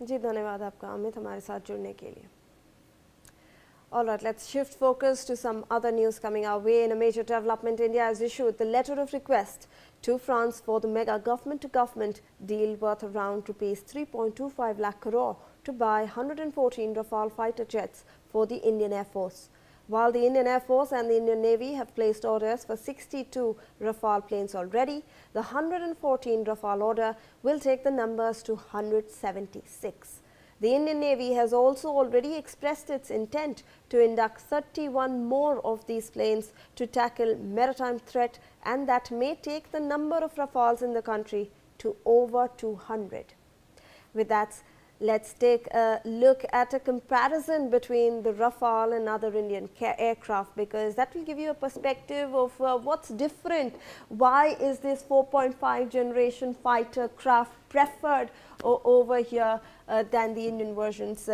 जी धन्यवाद आपका अमित हमारे साथ जुड़ने के लिए. All right, let's shift focus to some other news coming our way. In a major development, India has issued the letter of request to France for the mega government-to-government deal worth around rupees 3.25 lakh crore to buy 114 Rafale fighter jets for the Indian Air Force. While the Indian Air Force and the Indian Navy have placed orders for 62 Rafale planes already, the 114 Rafale order will take the numbers to 176. The Indian Navy has also already expressed its intent to induct 31 more of these planes to tackle maritime threat, and that may take the number of Rafales in the country to over 200. With that, let's take a look at a comparison between the Rafale and other Indian aircraft, because that will give you a perspective of what's different. Why is this 4.5 generation fighter craft preferred over here than the Indian versions?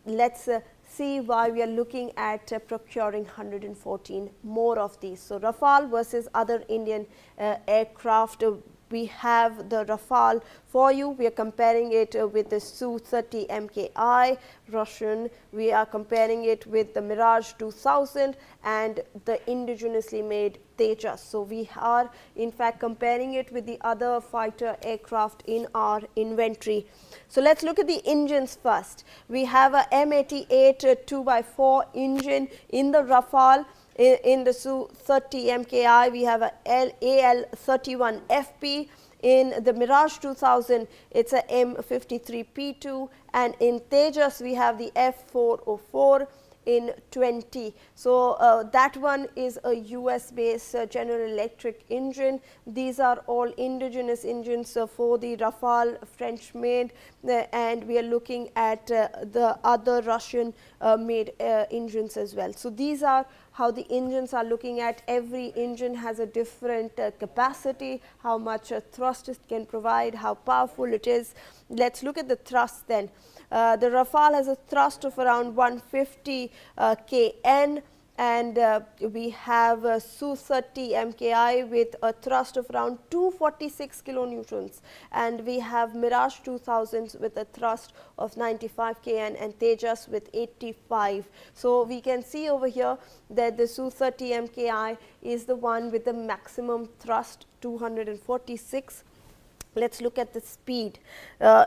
Let's see why we are looking at procuring 114 more of these. So, Rafale versus other Indian aircraft. We have the Rafale for you. We are comparing it with the Su-30 MKI Russian. We are comparing it with the Mirage 2000 and the indigenously made Tejas. So, we are in fact comparing it with the other fighter aircraft in our inventory. So, let's look at the engines first. We have a M88 2x4 engine in the Rafale. In the Su-30 MKI, we have a AL31 FP. In the Mirage 2000, it's a M53P2, and in Tejas, we have the F404 in 20. So, that one is a US based General Electric engine. These are all indigenous engines for the Rafale, French made, and we are looking at the other Russian made engines as well. So, these are how the engines are looking at. Every engine has a different capacity, how much thrust it can provide, how powerful it is. Let's look at the thrust then. The Rafale has a thrust of around 150 kN, and we have a Su-30 MKI with a thrust of around 246 kilonewtons, and we have Mirage 2000s with a thrust of 95 kN and Tejas with 85. So, we can see over here that the Su-30 MKI is the one with the maximum thrust, 246. Let's look at the speed.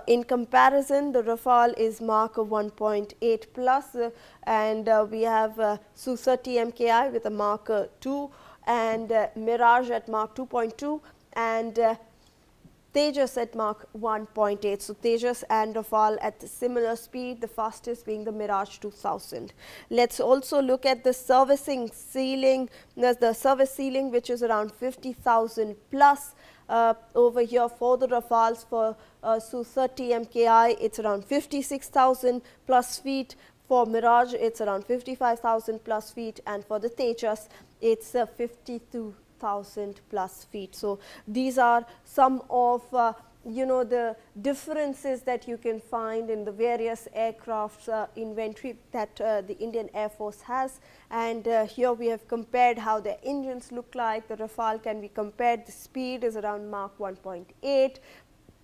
In comparison, the Rafale is Mach 1.8 plus, and we have Su-30 MKI with a Mach 2 and Mirage at Mach 2.2 and Tejas at Mach 1.8. So, Tejas and Rafale at similar speed, the fastest being the Mirage 2000. Let's also look at the servicing ceiling. There's the service ceiling, which is around 50,000 plus. Over here for the Rafales, for Su-30 MKI, it's around 56,000 plus feet. For Mirage, it's around 55,000 plus feet, and for the Tejas, it's 52,000 plus feet. So, these are some of the differences that you can find in the various aircraft inventory that the Indian Air Force has, and here we have compared how the engines look like. The Rafale can be compared, the speed is around Mach 1.8.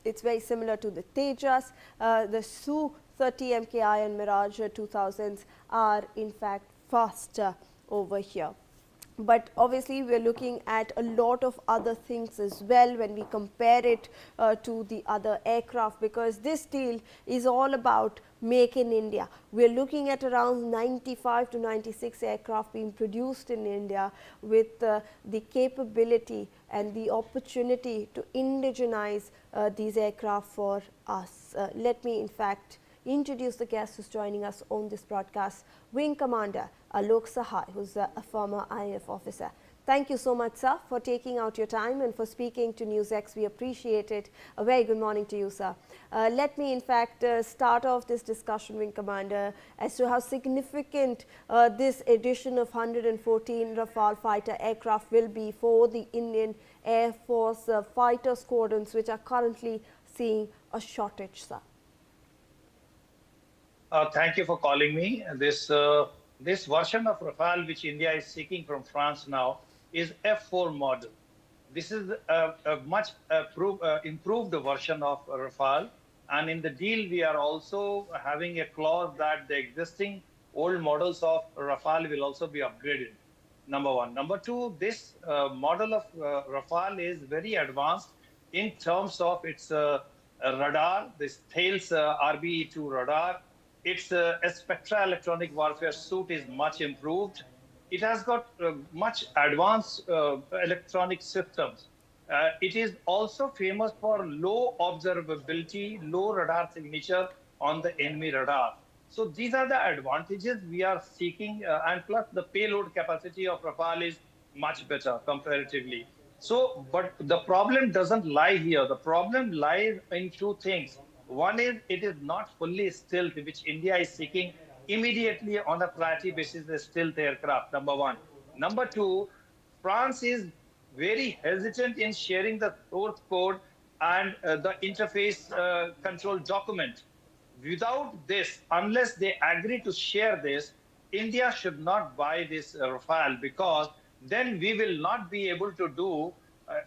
It's very similar to the Tejas. The Su-30 MKI and Mirage 2000s are in fact faster over here. But obviously, we are looking at a lot of other things as well when we compare it to the other aircraft, because this deal is all about make in India. We are looking at around 95 to 96 aircraft being produced in India with the capability and the opportunity to indigenize these aircraft for us. Let me in fact introduce the guest who's joining us on this broadcast, Wing Commander Alok Sahai, who's a former IAF officer. Thank you so much, sir, for taking out your time and for speaking to NewsX. We appreciate it. A very good morning to you, sir. Let me, in fact, start off this discussion, Wing Commander, as to how significant this addition of 114 Rafale fighter aircraft will be for the Indian Air Force fighter squadrons, which are currently seeing a shortage, sir. Thank you for calling me. This version of Rafale, which India is seeking from France now, is F4 model. This is a much improved version of Rafale, And in the deal, we are also having a clause that the existing old models of Rafale will also be upgraded. Number one. Number two, this model of Rafale is very advanced in terms of its radar, this Thales RBE2 radar. Its spectra electronic warfare suite is much improved. It has got much advanced electronic systems. It is also famous for low observability, low radar signature on the enemy radar. So these are the advantages we are seeking, and plus the payload capacity of Rafale is much better comparatively. So, but the problem doesn't lie here. The problem lies in two things. One is it is not fully stealth, which India is seeking immediately on a priority basis, the stealth aircraft, number one. Number two, France is very hesitant in sharing the source code and the interface control document. Without this, unless they agree to share this, India should not buy this Rafale, because then we will not be able to do,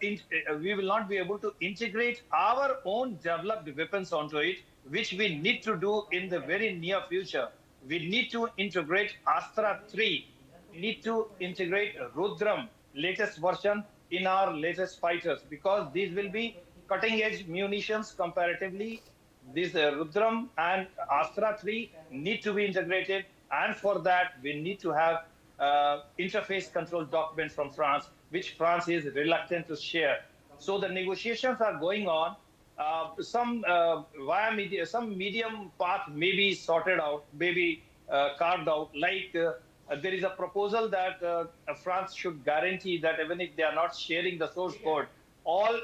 we will not be able to integrate our own developed weapons onto it, which we need to do in the very near future. We need to integrate Astra 3. We need to integrate Rudram, latest version, in our latest fighters, because these will be cutting edge munitions comparatively. This Rudram and Astra 3 need to be integrated, and for that we need to have interface control documents from France, which France is reluctant to share. So the negotiations are going on. Some medium path may be sorted out, maybe carved out. Like there is a proposal that France should guarantee that even if they are not sharing the source code, all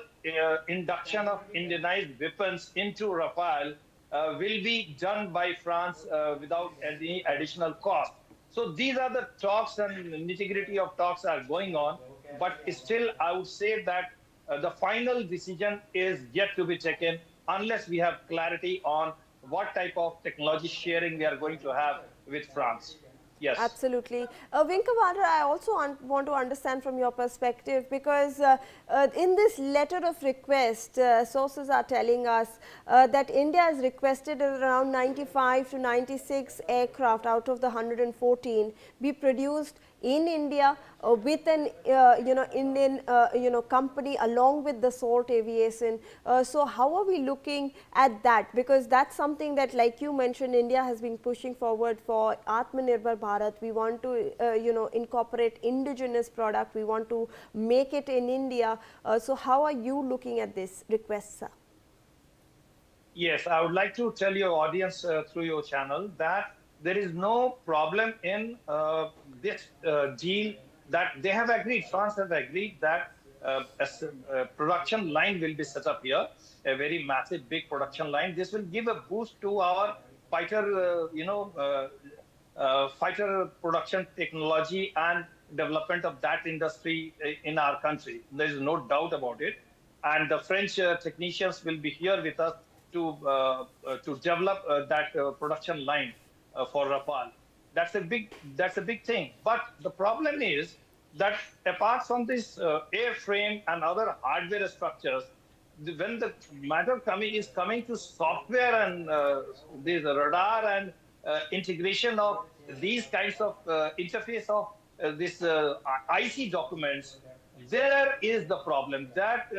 induction of Indianized weapons into Rafale will be done by France without any additional cost. So these are the talks, and nitty-gritty of talks are going on. But still, I would say that the final decision is yet to be taken unless we have clarity on what type of technology sharing we are going to have with France. Yes. Absolutely. Wing Commander, I also want to understand from your perspective, because in this letter of request, sources are telling us that India has requested around 95 to 96 aircraft out of the 114 be produced in India with an Indian company along with the Salt Aviation. So how are we looking at that? Because that's something that, like you mentioned, India has been pushing forward for Atmanirbhar Bharat. We want to incorporate indigenous product. We want to make it in India. So how are you looking at this request, sir? Yes, I would like to tell your audience through your channel that there is no problem in this deal, that they have agreed, France has agreed that a production line will be set up here, a very massive, big production line. This will give a boost to our fighter, fighter production technology and development of that industry in our country. There is no doubt about it. And the French technicians will be here with us to develop that production line for Rafale. That's a big thing. But the problem is that apart from this airframe and other hardware structures, when the matter is coming to software and this radar and integration of these kinds of interface of this IC documents, there is the problem that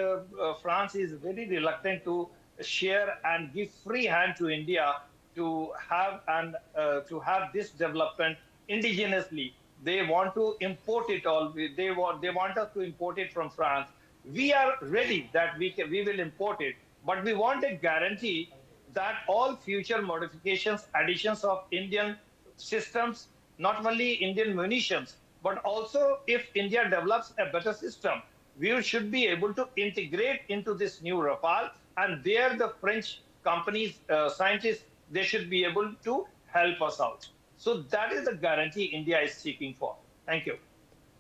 France is very reluctant to share and give free hand to India to have this development indigenously. They want to import it all. They want us to import it from France. We are ready that we will import it, but we want a guarantee that all future modifications, additions of Indian systems, not only Indian munitions, but also if India develops a better system, we should be able to integrate into this new Rafale, and there the French companies, scientists, they should be able to help us out. So that is the guarantee India is seeking for. Thank you.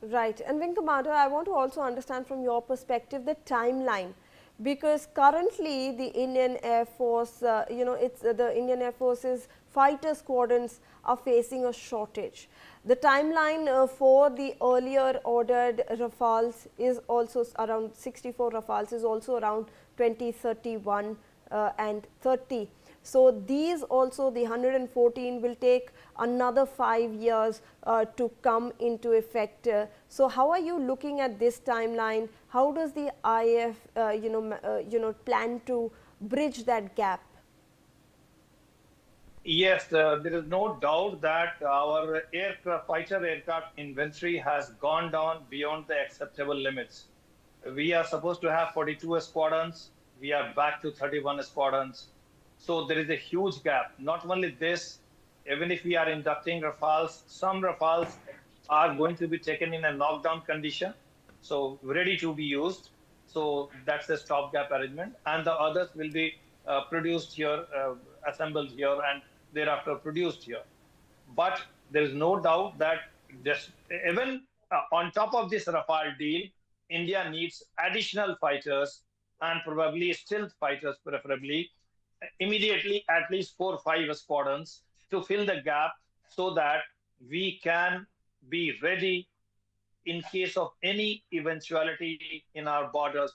Right. And Wing Commander, I want to also understand from your perspective the timeline, because currently the Indian Air Force, the Indian Air Force's fighter squadrons are facing a shortage. The timeline for the earlier ordered Rafales is also around 64 Rafales, is also around 2031. and 30. So these also, the 114 will take another 5 years to come into effect. So how are you looking at this timeline? How does the IAF plan to bridge that gap? Yes, there is no doubt that our fighter aircraft inventory has gone down beyond the acceptable limits. We are supposed to have 42 squadrons. We are back to 31 squadrons. So there is a huge gap. Not only this, even if we are inducting Rafales, some Rafales are going to be taken in a knockdown condition, so ready to be used. So that's a stopgap arrangement. And the others will be produced here, assembled here, and thereafter produced here. But there is no doubt that just even on top of this Rafale deal, India needs additional fighters and probably stealth fighters, preferably immediately at least 4 or 5 squadrons to fill the gap so that we can be ready in case of any eventuality in our borders,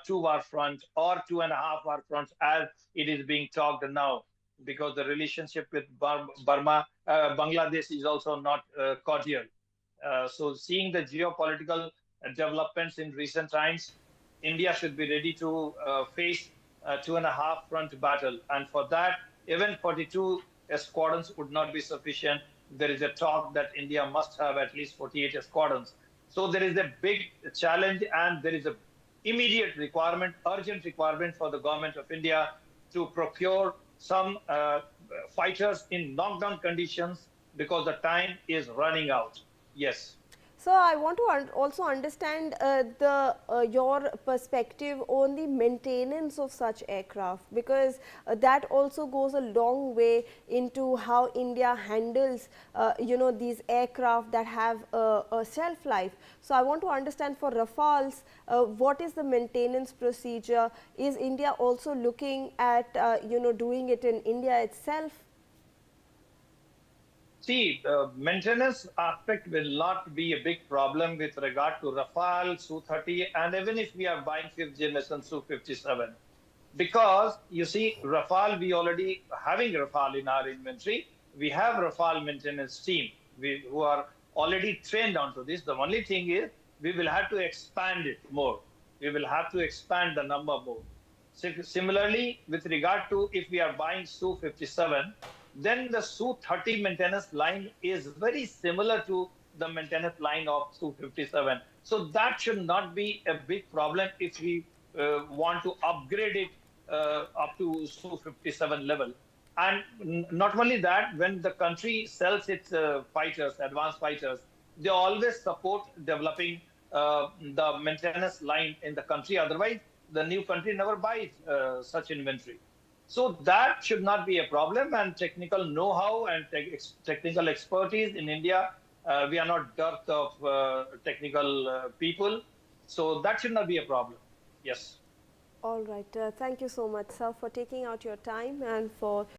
2 war front or 2.5 war front, as it is being talked now, because the relationship with Bangladesh is also not cordial. So seeing the geopolitical developments in recent times, India should be ready to face a 2.5 front battle. And for that, even 42 squadrons would not be sufficient. There is a talk that India must have at least 48 squadrons. So there is a big challenge, and there is a immediate requirement, urgent requirement for the government of India to procure some fighters in knockdown conditions because the time is running out. Yes. So I want to also understand your perspective on the maintenance of such aircraft, because that also goes a long way into how India handles these aircraft that have a shelf life. So I want to understand for Rafales, what is the maintenance procedure? Is India also looking at doing it in India itself? See, the maintenance aspect will not be a big problem with regard to Rafale, Su-30, and even if we are buying 5th generation Su-57. Because you see, Rafale, we already having Rafale in our inventory. We have Rafale maintenance team who are already trained onto this. The only thing is we will have to expand it more. We will have to expand the number more. Similarly, with regard to if we are buying Su-57, then the Su-30 maintenance line is very similar to the maintenance line of Su-57. So that should not be a big problem if we want to upgrade it up to Su-57 level. And not only that, when the country sells its fighters, advanced fighters, they always support developing the maintenance line in the country. Otherwise, the new country never buys such inventory. So that should not be a problem. And technical know-how and technical expertise in India, we are not dearth of technical people. So that should not be a problem. Yes. All right. Thank you so much, sir, for taking out your time and for